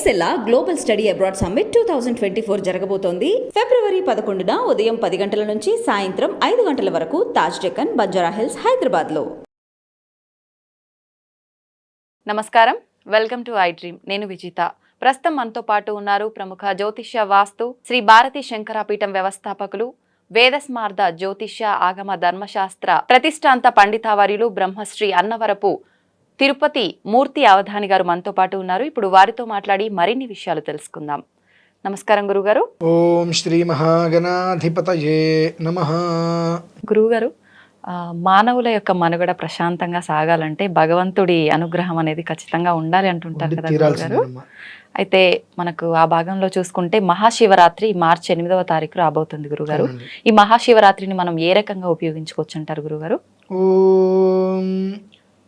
ఎక్సెల్లా global study abroad summit 2024 జరగబోతోంది. ఫిబ్రవరి 11న ఉదయం 10 గంటల నుంచి సాయంత్రం 5 గంటల వరకు తాజ్ డెక్కన్, బంజారా హిల్స్, హైదరాబాద్లో. నమస్కారం, వెల్కమ్ టు ఐ డ్రీమ్. నేను విజిత. ప్రస్తుతం మనతో పాటు ఉన్నారు ప్రముఖ జ్యోతిష్య వాస్తు శ్రీ భారతీ శంకరాపీఠం వ్యవస్థాపకులు, వేదస్మార్త జ్యోతిష్య ఆగమ ధర్మశాస్త్ర ప్రతిష్టాంత పండితావర్యులు బ్రహ్మశ్రీ అన్నవరపు తిరుపతి మూర్తి అవధాని గారు మనతో పాటు ఉన్నారు. ఇప్పుడు వారితో మాట్లాడి మరిన్ని విషయాలు తెలుసుకుందాం. నమస్కారం గురుగారు. ఓం శ్రీ మహాగణాధిపతయే నమః. గురువుగారు, మానవుల యొక్క మనుగడ ప్రశాంతంగా సాగాలంటే భగవంతుడి అనుగ్రహం అనేది ఖచ్చితంగా ఉండాలి అంటుంటారు కదా గురుగారు. అయితే మనకు ఆ భాగంలో చూసుకుంటే మహాశివరాత్రి మార్చి 8వ తారీఖు రాబోతుంది గురుగారు. ఈ మహాశివరాత్రిని మనం ఏ రకంగా ఉపయోగించుకోవచ్చు అంటారు గురుగారు? ఓం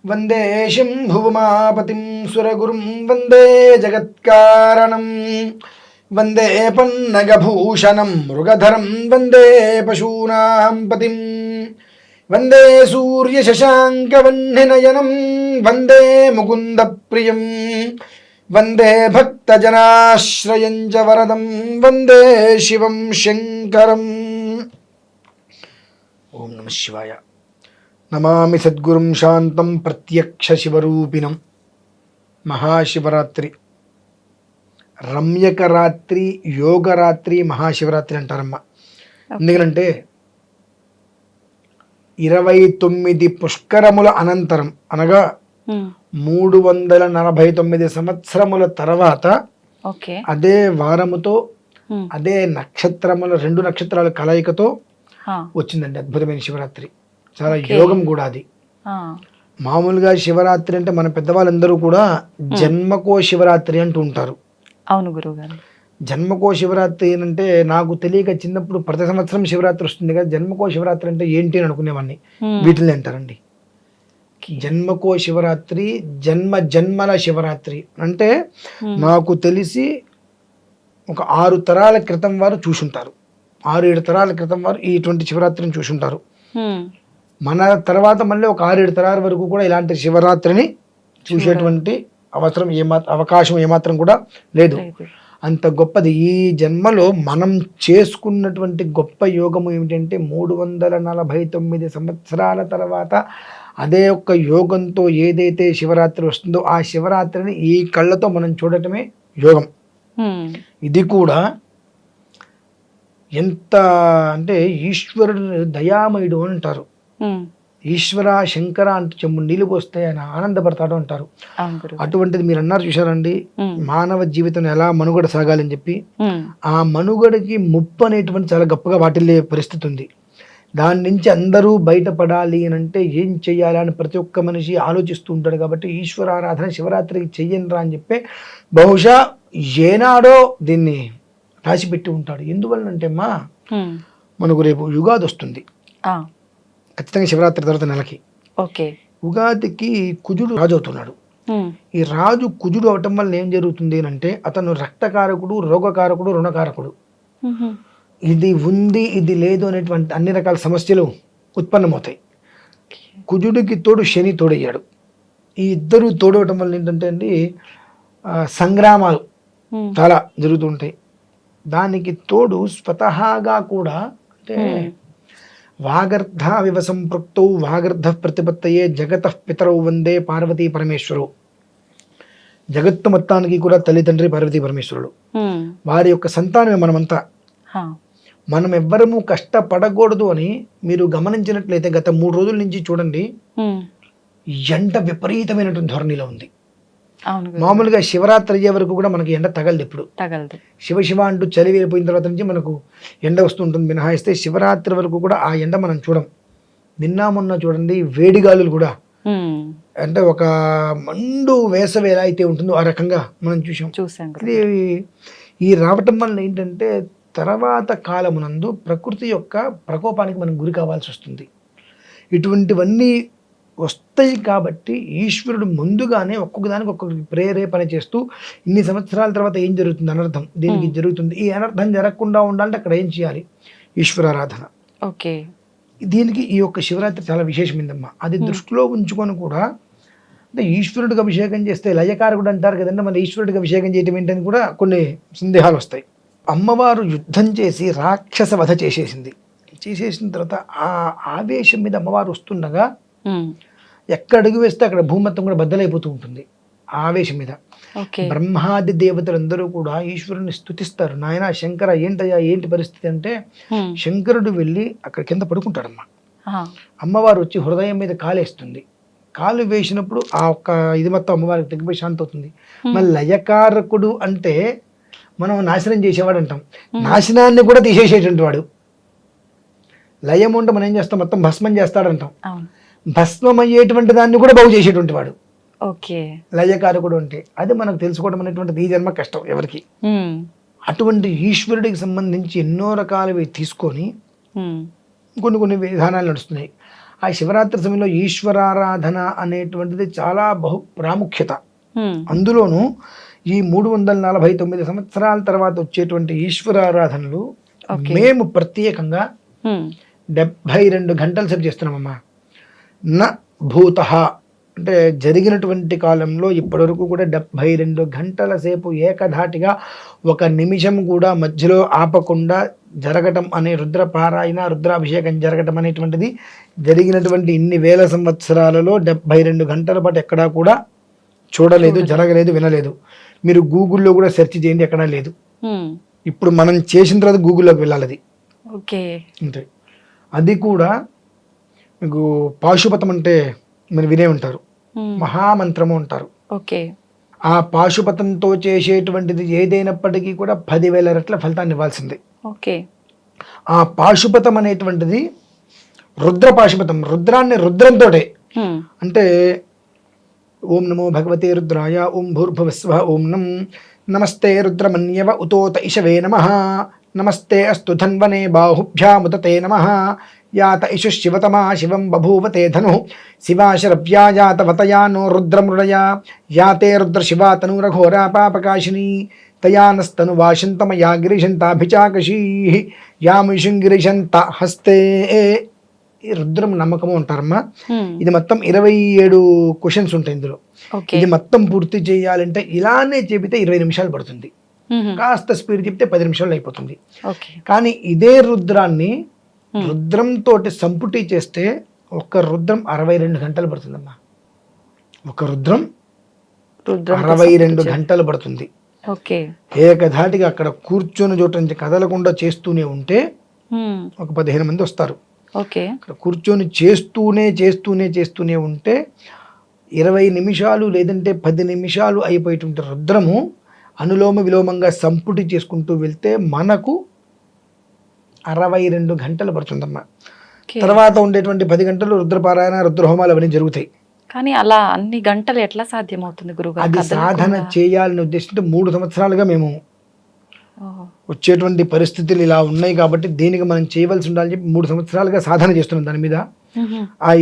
వందే శంభుమాపతిం సురగురుం వందే జగత్కారణం వందే పన్నగభూషణం మృగధరం వందే పశూనాం పతిం వందే సూర్యశశాంకవహ్నినయనం వందే ముకుంద ప్రియం వందే భక్తజనాశ్రయం చ వరదం వందే శివం శంకరం. ఓం నమః శివాయ. నమామి సద్గురుం శాంతం ప్రత్యక్ష శివరూపిణం. మహాశివరాత్రి, రమ్యకరాత్రి, యోగరాత్రి, మహాశివరాత్రి అంటారమ్మ. ఎందుకంటే 29 పుష్కరముల అనంతరం అనగా 349 సంవత్సరముల తర్వాత అదే వారముతో అదే నక్షత్రముల 2 నక్షత్రాల కలయికతో వచ్చిందండి అద్భుతమైన శివరాత్రి. చాలా యోగం కూడా అది. మామూలుగా శివరాత్రి అంటే మన పెద్దవాళ్ళందరూ కూడా జన్మకో శివరాత్రి అంటూ ఉంటారు. అవును గురుగారు. జన్మకో శివరాత్రి అంటే నాకు తెలియక చిన్నప్పుడు ప్రతి సంవత్సరం శివరాత్రి వస్తుంది కదా, జన్మకో శివరాత్రి అంటే ఏంటి అని అనుకునేవాడిని. వీటిని అంటారండి జన్మకో శివరాత్రి, జన్మల శివరాత్రి. అంటే నాకు తెలిసి ఒక 6 తరాల క్రితం వారు చూసుంటారు, 6-7 తరాల క్రితం వారు ఇటువంటి శివరాత్రిని చూసుంటారు. మన తర్వాత మళ్ళీ ఒక 6-7 తరాల వరకు కూడా ఇలాంటి శివరాత్రిని చూసేటువంటి అవకాశం ఏమాత్రం కూడా లేదు. అంత గొప్పది. ఈ జన్మలో మనం చేసుకున్నటువంటి గొప్ప యోగము ఏమిటంటే 349 సంవత్సరాల తర్వాత అదే ఒక్క యోగంతో ఏదైతే శివరాత్రి వస్తుందో ఆ శివరాత్రిని ఈ కళ్ళతో మనం చూడటమే యోగం. ఇది కూడా ఎంత అంటే ఈశ్వరుడు దయామయుడు అంటారు. ఈశ్వర శంకర అంటూ చెంబు నీళ్ళు పోస్తే ఆయన ఆనందపడతాడు అంటారు. అటువంటిది మీరు అన్నారు చూసారండి, మానవ జీవితం ఎలా మనుగడ సాగాలని చెప్పి. ఆ మనుగడకి ముప్పు అనేటువంటి చాలా గొప్పగా వాటిల్లే పరిస్థితి ఉంది. దాని నుంచి అందరూ బయటపడాలి అని అంటే ఏం చెయ్యాలి అని ప్రతి ఒక్క మనిషి ఆలోచిస్తూ ఉంటాడు. కాబట్టి ఈశ్వరారాధన శివరాత్రికి చెయ్యనరా అని చెప్పి బహుశా ఏనాడో దీన్ని రాసిపెట్టి ఉంటాడు. ఎందువల్లంటే మనకు రేపు యుగాది వస్తుంది ఖచ్చితంగా శివరాత్రి తర్వాత నెలకి. ఉగాదికి కుజుడు రాజు అవుతున్నాడు. ఈ రాజు కుజుడు అవటం వల్ల ఏం జరుగుతుంది అంటే అతను రక్తకారకుడు, రోగకారకుడు, రుణకారకుడు. ఇది ఉంది ఇది లేదు అనేటువంటి అన్ని రకాల సమస్యలు ఉత్పన్నమవుతాయి. కుజుడికి తోడు శని తోడయ్యాడు. ఈ ఇద్దరు తోడవటం వల్ల ఏంటంటే అండి సంగ్రామాలు చాలా జరుగుతుంటాయి. దానికి తోడు స్వతహాగా కూడా అంటే వాగర్ధ వివ సంపృక్తౌ వాగర్ధ ప్రతిపత్తయే జగత పితరౌ వందే పార్వతీ పరమేశ్వరు. జగత్తు మొత్తానికి కూడా తల్లిదండ్రి పార్వతీ పరమేశ్వరుడు. వారి యొక్క సంతానమే మనమంతా. మనం ఎవ్వరము కష్టపడకూడదు అని మీరు గమనించినట్లయితే గత 3 రోజుల నుంచి చూడండి, ఎండ విపరీతమైనటువంటి ధోరణిలో ఉంది. మామూలుగా శివరాత్రి అయ్యే వరకు కూడా మనకి ఎండ తగలదు. ఎప్పుడు శివ అంటూ చలి వెళ్ళిపోయిన తర్వాత నుంచి మనకు ఎండ వస్తుంటుంది మినహాయిస్తే శివరాత్రి వరకు కూడా ఆ ఎండ మనం చూడం. మొన్న చూడండి వేడిగాలులు కూడా అంటే ఒక మండు వేసవి ఎలా అయితే ఉంటుందో ఆ రకంగా మనం చూసాం. ఈ రావటం వల్ల ఏంటంటే తర్వాత కాలమునందు ప్రకృతి యొక్క ప్రకోపానికి మనం గురి కావాల్సి వస్తుంది. ఇటువంటివన్నీ వస్తాయి కాబట్టి ఈశ్వరుడు ముందుగానే ఒక్కొక్కదానికి ఒక్కొక్క ప్రేరేపణ చేస్తూ ఇన్ని సంవత్సరాల తర్వాత ఏం జరుగుతుంది, అనర్థం దీనికి జరుగుతుంది, ఈ అనర్థం జరగకుండా ఉండాలంటే అక్కడ ఏం చేయాలి, ఈశ్వరారాధన. దీనికి ఈ యొక్క శివరాత్రి చాలా విశేషమైందమ్మా. అది దృష్టిలో ఉంచుకొని కూడా అంటే ఈశ్వరుడికి అభిషేకం చేస్తే లయకారకుడు అంటారు కదండి, మరి ఈశ్వరుడికి అభిషేకం చేయటం ఏంటని కూడా కొన్ని సందేహాలు వస్తాయి. అమ్మవారు యుద్ధం చేసి రాక్షస వధ చేసేసిన తర్వాత ఆ ఆవేశం మీద అమ్మవారు వస్తుండగా ఎక్కడ అడుగు వేస్తే అక్కడ భూమత్తం కూడా బద్దలైపోతూ ఉంటుంది ఆ ఆవేశం మీద. బ్రహ్మాది దేవతలందరూ కూడా ఈశ్వరుని స్తుతిస్తారు. నాయన శంకర ఏంటయ్యా ఏంటి పరిస్థితి అంటే, శంకరుడు వెళ్ళి అక్కడ కింద పడుకుంటాడమ్మా. అమ్మవారు వచ్చి హృదయం మీద కాలేస్తుంది. కాలు వేసినప్పుడు ఆ ఒక్క ఇది మొత్తం అమ్మవారికి తగ్గిపోయి శాంతి అవుతుంది. మళ్ళీ లయకారకుడు అంటే మనం నాశనం చేసేవాడు అంటాం, నాశనాన్ని కూడా తీసేసేటువంటి వాడు. లయం అంటే మనం ఏం చేస్తాం, మొత్తం భస్మం చేస్తాడంటాం, భస్మం అయ్యేటువంటి దాన్ని కూడా బాగు చేసేటువంటి వాడు లయకారకుడు అంటే. అది మనకు తెలుసుకోవడం అనేటువంటిది ఈ జన్మ కష్టం ఎవరికి. అటువంటి ఈశ్వరుడికి సంబంధించి ఎన్నో రకాలవి తీసుకొని కొన్ని విధానాలు నడుస్తున్నాయి. ఆ శివరాత్రి సమయంలో ఈశ్వరారాధన అనేటువంటిది చాలా బహు ప్రాముఖ్యత. అందులోనూ ఈ 349 సంవత్సరాల తర్వాత వచ్చేటువంటి ఈశ్వరారాధనలు మేము ప్రత్యేకంగా 72 గంటల సేపు చేస్తున్నామమ్మా. న భూత అంటే జరిగినటువంటి కాలంలో ఇప్పటివరకు కూడా 72 గంటల సేపు ఏకధాటిగా ఒక నిమిషం కూడా మధ్యలో ఆపకుండా జరగటం అనే రుద్రపారాయణ రుద్రాభిషేకం జరగటం అనేటువంటిది జరిగినటువంటి ఇన్ని వేల సంవత్సరాలలో 72 గంటల పాటు ఎక్కడా కూడా చూడలేదు, జరగలేదు, వినలేదు. మీరు గూగుల్లో కూడా సెర్చ్ చేయండి, ఎక్కడా లేదు. ఇప్పుడు మనం చేసిన తర్వాత గూగుల్లోకి వెళ్ళాలి అది. అంతే. అది కూడా మీకు పాశుపతం అంటే మీరు వినే ఉంటారు, మహామంత్రము అంటారు. ఆ పాశుపతంతో చేసేటువంటిది ఏదైనప్పటికీ కూడా 10,000 రెట్ల ఫలితాన్ని ఇవ్వాల్సిందే. ఆ పాశుపతం అనేటువంటిది రుద్ర పాశుపతం, రుద్రాన్ని రుద్రంతో అంటే ఓం నమో భగవతే రుద్రాయ, ఓం భూర్భువస్వ, ఓం నమస్తే రుద్రమన్యవ ఉతోత ఇషవే నమః, నమస్తే అస్తు ధన్వనే బాహుభ్యాముదతే నమః, యాత ఇషు శివతమా శివం బభూవతే ధను శివాశరవ్యాయాతవతయా నో రుద్రమృడయా, యాతే రుద్రశివా తనూరఘోరా పాపకాశిని తయానస్తను వాశంతమయా గిరిశంతాభిచాకశీ యామిషుంగిరిశంత హస్తే. ఈ రుద్రం నమ్మకము అంటారమ్మా. ఇది మొత్తం 27 క్వశ్చన్స్ ఉంటాయి ఇందులో. ఇది మొత్తం పూర్తి చేయాలంటే ఇలానే చెబితే 20 నిమిషాలు పడుతుంది, కాస్త స్పీడ్ చెప్తే 10 నిమిషాలు అయిపోతుంది. కానీ ఇదే రుద్రాన్ని రుద్రంతో సంపుటి చేస్తే ఒక రుద్రం 62 గంటలు పడుతుందమ్మా. ఒక రుద్రం 62 గంటలు పడుతుంది. ఏకధాటిగా అక్కడ కూర్చొని చోట నుంచి కదలకుండా చేస్తూనే ఉంటే ఒక 15 మంది వస్తారు. అక్కడ కూర్చొని చేస్తూనే ఉంటే 20 నిమిషాలు లేదంటే 10 నిమిషాలు అయిపోయేటువంటి రుద్రము అనులోమ విలోమంగా సంపుటి చేసుకుంటూ వెళ్తే మనకు 62 గంటలు పడుతుందమ్మా. తర్వాత ఉండేటువంటి 10 గంటలు రుద్రపారాయణ రుద్రహోమాలు అవన్నీ జరుగుతాయి. కానీ అలా అన్ని గంటలు ఎట్లా సాధ్యమవుతుంది గురుగారు? అది సాధన చేయాలని ఉద్దేశంతో 3 సంవత్సరాలుగా మేము వచ్చేటువంటి పరిస్థితులు ఇలా ఉన్నాయి కాబట్టి దీనికి మనం చేయవలసి ఉండాలని చెప్పి 3 సంవత్సరాలుగా సాధన చేస్తున్నాం దాని మీద.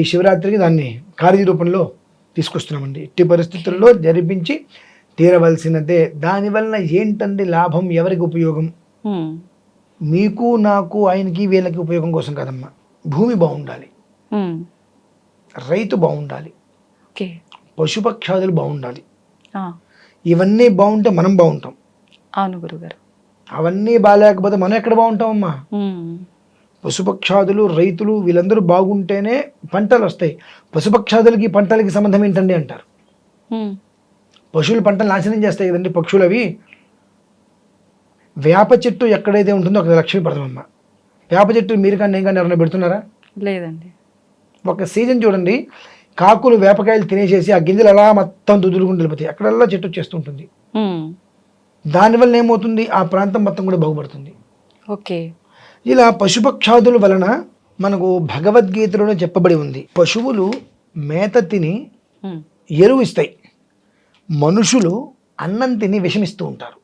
ఈ శివరాత్రికి దాన్ని కార్యరూపంలో తీసుకొస్తున్నామండి. ఇట్టి పరిస్థితుల్లో జరిపించి తీరవలసినదే. దానివల్ల ఏంటండి లాభం, ఎవరికి ఉపయోగం? మీకు, నాకు, ఆయనకి, వీళ్ళకి ఉపయోగం కోసం కాదమ్మా. భూమి బాగుండాలి, రైతు బాగుండాలి, పశుపక్షాదులు బాగుండాలి. ఇవన్నీ బాగుంటే మనం బాగుంటాం. అవును గురుగారు. అవన్నీ బాగాలేకపోతే మనం ఎక్కడ బాగుంటామమ్మా? పశుపక్షాదులు, రైతులు వీళ్ళందరూ బాగుంటేనే పంటలు వస్తాయి. పశుపక్షాదులకి పంటలకి సంబంధం ఏంటండి అంటారు. పశువులు పంటలు నాశనం చేస్తాయి కదండి పక్షులు. అవి వేప చెట్టు ఎక్కడైతే ఉంటుందో అక్కడ లక్ష్మీ పడతామమ్మా. వేప చెట్టు మీరు కానీ నేను కానీ ఎవరైనా పెడుతున్నారా? లేదండి. ఒక సీజన్ చూడండి, కాకులు వేపకాయలు తినేసేసి ఆ గింజలు అలా మొత్తం దుదులుకుంటూ వెళ్ళిపోతాయి, అక్కడల్లా చెట్టు వచ్చేస్తుంటుంది. దానివల్ల ఏమవుతుంది, ఆ ప్రాంతం మొత్తం కూడా బాగుపడుతుంది. ఇలా పశుపక్షాదుల వలన మనకు భగవద్గీతలోనే చెప్పబడి ఉంది, పశువులు మేత తిని ఎరువు ఇస్తాయి, మనుషులు అన్నం తిని విషమిస్తూ ఉంటారు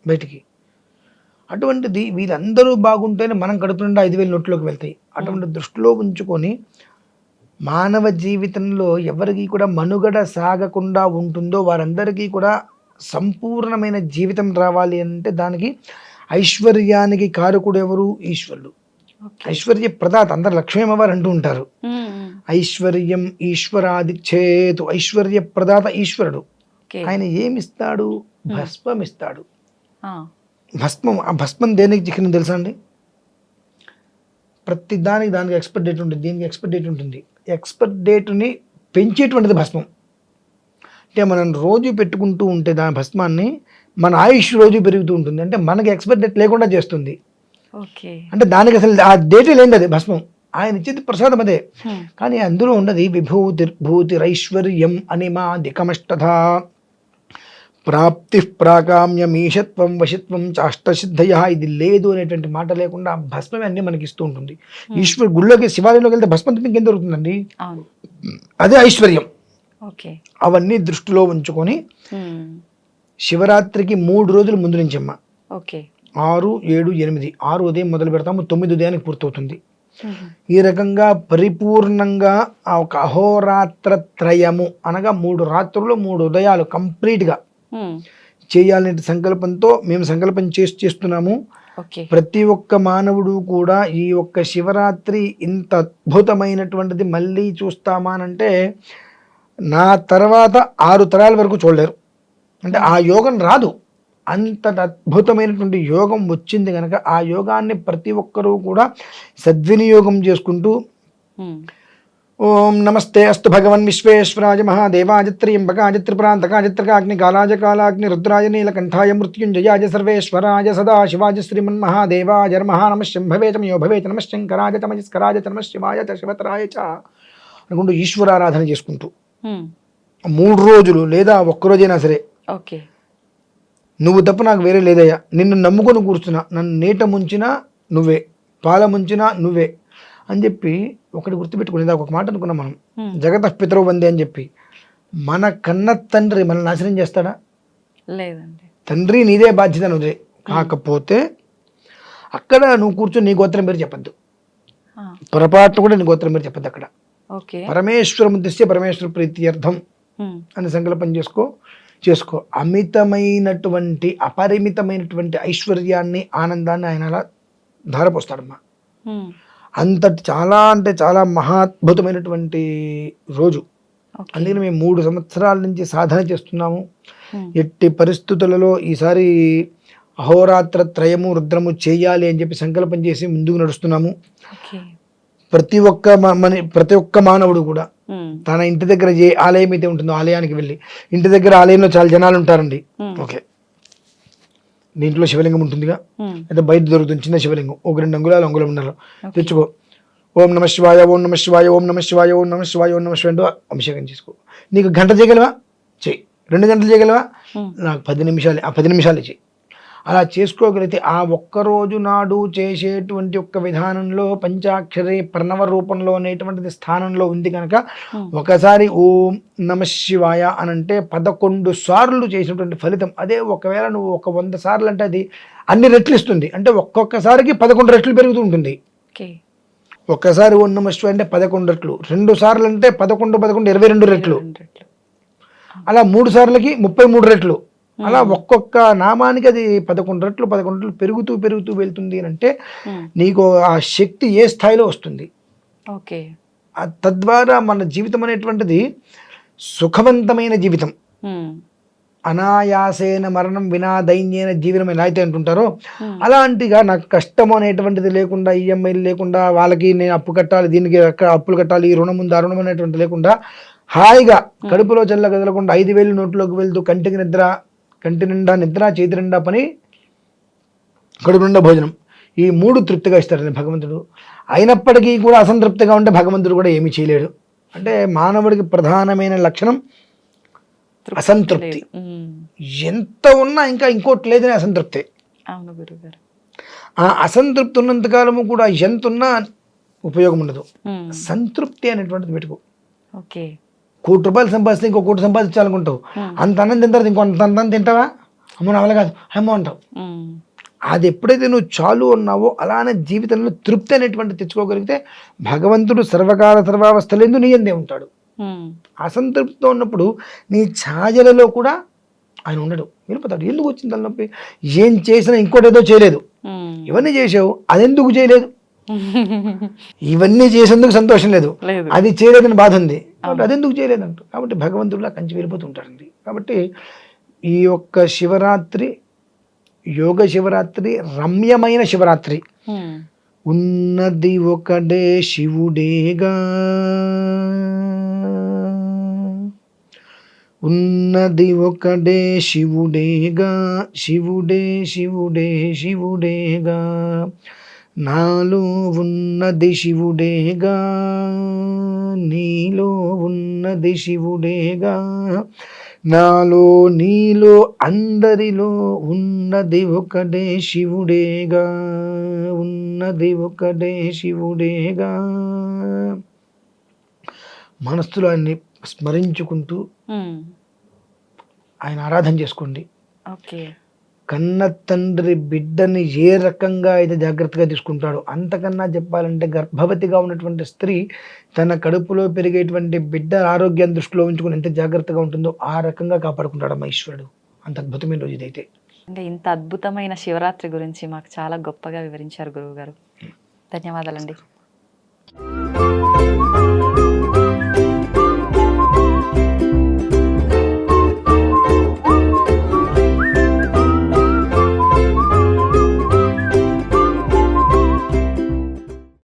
బయటికి. అటువంటిది వీళ్ళందరూ బాగుంటేనే మనం కడుపు నిండా 5,000 నోట్లోకి వెళ్తాయి. అటువంటి దృష్టిలో ఉంచుకొని మానవ జీవితంలో ఎవరికి కూడా మనుగడ సాగకుండా ఉంటుందో వారందరికీ కూడా సంపూర్ణమైన జీవితం రావాలి అంటే దానికి ఐశ్వర్యానికి కారకుడు ఎవరు? ఈశ్వరుడు. ఐశ్వర్య ప్రదాత. అందరు లక్ష్మీ అమ్మవారు అంటూ ఉంటారు. ఐశ్వర్యం ఈశ్వరాదిచ్చేతు, ఐశ్వర్య ప్రదాత ఈశ్వరుడు. ఓకే. ఆయన ఏమిస్తాడు? భస్మం ఇస్తాడు. ఆ, భస్మం, ఆ భస్మం దేనికి చికెన్ తెలుసా అండి? ప్రతి దానికి ఎక్స్పైర్ డేట్ ఉంటుంది, దీనికి ఎక్స్పైర్ డేట్ ఉంటుంది. ఎక్స్పైర్ డేట్ని పెంచేటువంటిది భస్మం. అంటే మనం రోజు పెట్టుకుంటూ ఉంటే దాని భస్మాన్ని మన ఆయుష్ రోజు పెరుగుతూ ఉంటుంది. అంటే మనకి ఎక్స్పైర్ డేట్ లేకుండా చేస్తుంది. ఓకే. అంటే దానికి అసలు ఆ డేటే లేనిది అది భస్మం. ఆయన ఇచ్చేది ప్రసాదం అదే. కానీ అందులో ఉన్నది విభూతిర్భూతిరైశ్వర్యం అనిమాదికమష్టథ ప్రాప్తి ప్రాకామ్యమీషత్వం వశిత్వం చాష్టసిద్ధయ. ఇది లేదు అనేటువంటి మాట లేకుండా భస్మమే అన్ని మనకి ఇస్తూ ఉంటుంది. ఈశ్వరు గుళ్ళోకి శివాలయంలోకి వెళ్తే భస్మం తిప్పి ఇంకేం దొరుకుతుందండి? అదే ఐశ్వర్యం. ఓకే. అవన్నీ దృష్టిలో ఉంచుకొని శివరాత్రికి 3 రోజుల ముందు నుంచి అమ్మ, ఓకే, 6, 7, 8, 6 ఉదయం మొదలు పెడతాము, 9 ఉదయానికి పూర్తవుతుంది. ఈ రకంగా పరిపూర్ణంగా ఆ ఒక అహోరాత్ర త్రయము అనగా 3 రాత్రులు 3 ఉదయాలు కంప్లీట్గా చేయాలనే సంకల్పంతో మేము సంకల్పం చేస్తున్నాము. ప్రతి ఒక్క మానవుడు కూడా ఈ ఒక్క శివరాత్రి ఇంత అద్భుతమైనటువంటిది మళ్ళీ చూస్తామా అంటే నా తర్వాత 6 తరాల వరకు చూడలేరు. అంటే ఆ యోగం రాదు. అంత అద్భుతమైనటువంటి యోగం వచ్చింది కనుక ఆ యోగాన్ని ప్రతి ఒక్కరూ కూడా సద్వినియోగం చేసుకుంటూ ఓం నమస్తే అస్తు భగవన్ విశ్వేశ్వరాయ మహాదేవాయ త్ర్యంబకాయ త్రిపురాంతకాయ త్రికాగ్ని కాలాజ కాలాగ్ని రుద్రాయ నీలకంఠాయ మృత్యుంజయాయ సర్వేశ్వరాయ సదాశివాయ శ్రీమన్మహాదేవాయ నమః నమః శంభవే చ మయో భవే చ నమః శంకరాయ చ మయస్కరాయ చ నమః శివాయ చ శివతరాయ చ అనుకుంటూ ఈశ్వరారాధన చేసుకుంటూ 3 రోజులు లేదా ఒక్కరోజైనా సరే, ఓకే, నువ్వు తప్ప నాకు వేరే లేదయ్యా, నిన్ను నమ్ముకొని కూర్చున్నా, నన్ను నీట ముంచినా నువ్వే, పాల ముంచినా నువ్వే అని చెప్పి ఒకటి గుర్తుపెట్టుకునేది. ఒక మాట అనుకున్నాం మనం, జగత పితరో వందే అని చెప్పి. మన కన్న తండ్రి మన నాశనం చేస్తాడా? లేదండి. తండ్రి నీదే బాధ్యత నువ్వే. కాకపోతే అక్కడ నువ్వు కూర్చొని నీ గోత్రం పేరు చెప్పద్దు, పొరపాటు కూడా నీ గోత్రం పేరు చెప్పద్దు. అక్కడ పరమేశ్వరం ఉద్దేశ్య పరమేశ్వర ప్రీత్యర్థం అని సంకల్పం చేసుకో. అమితమైనటువంటి అపరిమితమైనటువంటి ఐశ్వర్యాన్ని ఆనందాన్ని ఆయన అలా ధారపోస్తాడమ్మా. అంతటి చాలా అంటే చాలా మహాద్భుతమైనటువంటి రోజు. అందుకని మేము 3 సంవత్సరాల నుంచి సాధన చేస్తున్నాము. ఎట్టి పరిస్థితులలో ఈసారి అహోరాత్ర త్రయము రుద్రము చేయాలి అని చెప్పి సంకల్పం చేసి ముందుకు నడుస్తున్నాము. ప్రతి ఒక్క మానవుడు కూడా తన ఇంటి దగ్గర ఏ ఆలయం అయితే ఉంటుందో ఆలయానికి వెళ్ళి, ఇంటి దగ్గర ఆలయంలో చాలా జనాలు ఉంటారండి, ఓకే, దీంట్లో శివలింగం ఉంటుందిగా, అయితే బయట దొరుకుతుంది చిన్న శివలింగం, 1-2 అంగుళాలు ఉండాలి, తెచ్చుకో. ఓం నమ శివాయ, ఓం నమ శివాయ, ఓం నమ శివాయ, ఓం నమ శివాయ, ఓం నమ శివాయ అభిషేకం చేసుకో. నీకు గంట చేయగలవా? చెయ్యి. 2 గంటలు చేయగలవా? నాకు 10 నిమిషాలు, ఆ 10 నిమిషాలు చెయ్యి. అలా చేసుకోగలిగితే ఆ ఒక్కరోజు నాడు చేసేటువంటి ఒక్క విధానంలో పంచాక్షరి ప్రణవ రూపంలో అనేటువంటిది స్థానంలో ఉంది కనుక ఒకసారి ఓం నమ శివాయ అనంటే 11 సార్లు చేసినటువంటి ఫలితం అదే. ఒకవేళ నువ్వు 100 సార్లు అంటే అది అన్ని రెట్లు ఇస్తుంది. అంటే ఒక్కొక్కసారికి 11 రెట్లు పెరుగుతూ ఉంటుంది. ఒక్కసారి ఓం నమ శివాయ అంటే 11 రెట్లు, 2 సార్లు అంటే 11 22 రెట్లు, అలా 3 సార్లకి 33 రెట్లు, అలా ఒక్కొక్క నామానికి అది 11 రెట్లు పెరుగుతూ వెళ్తుంది అని అంటే నీకు ఆ శక్తి ఏ స్థాయిలో వస్తుంది. ఓకే, తద్వారా మన జీవితం అనేటువంటిది సుఖవంతమైన జీవితం. అనాయాసేన మరణం వినా దైన్యేన జీవనం ఎలా అయితే అంటుంటారో అలాంటిగా నాకు కష్టం అనేటువంటిది లేకుండా, ఈఎంఐలు లేకుండా, వాళ్ళకి నేను అప్పు కట్టాలి, దీనికి అప్పులు కట్టాలి, ఈ రుణం ఉంది ఆ రుణం అనేటువంటి లేకుండా హాయిగా కడుపులో చల్ల కదలకుండా 5,000 నోట్లోకి వెళ్తూ కంటి నిండా నిద్ర, చేతి నిండా పని, కడుపు నిండా భోజనం, ఈ 3 తృప్తిగా ఇస్తాడని భగవంతుడు. అయినప్పటికీ కూడా అసంతృప్తిగా ఉంటే భగవంతుడు కూడా ఏమీ చేయలేడు. అంటే మానవుడికి ప్రధానమైన లక్షణం అసంతృప్తి. ఎంత ఉన్నా ఇంకా ఇంకోటి లేదని అసంతృప్తి. ఆ అసంతృప్తి ఉన్నంతకాలము కూడా ఎంత ఉన్నా ఉపయోగం ఉండదు. సంతృప్తి అనేటువంటిది పెట్టుకో. ₹1 కోటి సంపాదిస్తే ఇంకో 1 కోటి సంపాదించాలనుకుంటావు, అంత అన్నం తింటారు, ఇంకొంత అన్నం తింటావా? అమ్మో నా వల్ల కాదు అమ్మో అంటావు. అది ఎప్పుడైతే నువ్వు చాలు అన్నావో అలానే జీవితంలో తృప్తి అనేటువంటి తెచ్చుకోగలిగితే భగవంతుడు సర్వకాల సర్వావస్థలందు నీ అందే ఉంటాడు. అసంతృప్తితో ఉన్నప్పుడు నీ ఛాయలలో కూడా ఆయన ఉండడు, వెళ్ళిపోతాడు. ఎందుకు వచ్చింది తలనొప్పి? ఏం చేసినా ఇంకోటి ఏదో చేయలేదు, ఇవన్నీ చేసావు, అదెందుకు చేయలేదు? ఇవన్నీ చేసేందుకు సంతోషం లేదు, లేదు. అది చేయలేదని బాధ ఉంది కాబట్టి అది ఎందుకు చేయలేదంట. కాబట్టి భగవంతుడిలా కంచి వెళ్ళిపోతుంటారండి. కాబట్టి ఈ యొక్క శివరాత్రి యోగ శివరాత్రి రమ్యమైన శివరాత్రి. ఉన్నది ఒకడే శివుడేగా, ఉన్నది ఒకడే శివుడేగా, శివుడే శివుడే శివుడేగా, నాలో ఉన్నది శివుడేగా, నీలో ఉన్నది శివుడేగా, నాలో నీలో అందరిలో ఉన్నది ఒకడే శివుడేగా, ఉన్నది ఒకడే శివుడేగా. మనస్సులో ఆయన్ని స్మరించుకుంటూ ఆయన ఆరాధన చేసుకోండి. ఓకే. కన్న తండ్రి బిడ్డని ఏ రకంగా అయితే జాగ్రత్తగా తీసుకుంటాడో, అంతకన్నా చెప్పాలంటే గర్భవతిగా ఉన్నటువంటి స్త్రీ తన కడుపులో పెరిగేటువంటి బిడ్డ ఆరోగ్యాన్ని దృష్టిలో ఉంచుకుని ఎంత జాగ్రత్తగా ఉంటుందో ఆ రకంగా కాపాడుకుంటాడమ్మా ఈశ్వరుడు. అంత అద్భుతమైన రోజు ఇదైతే. అంటే ఇంత అద్భుతమైన శివరాత్రి గురించి మాకు చాలా గొప్పగా వివరించారు గురువు గారు. ధన్యవాదాలండి.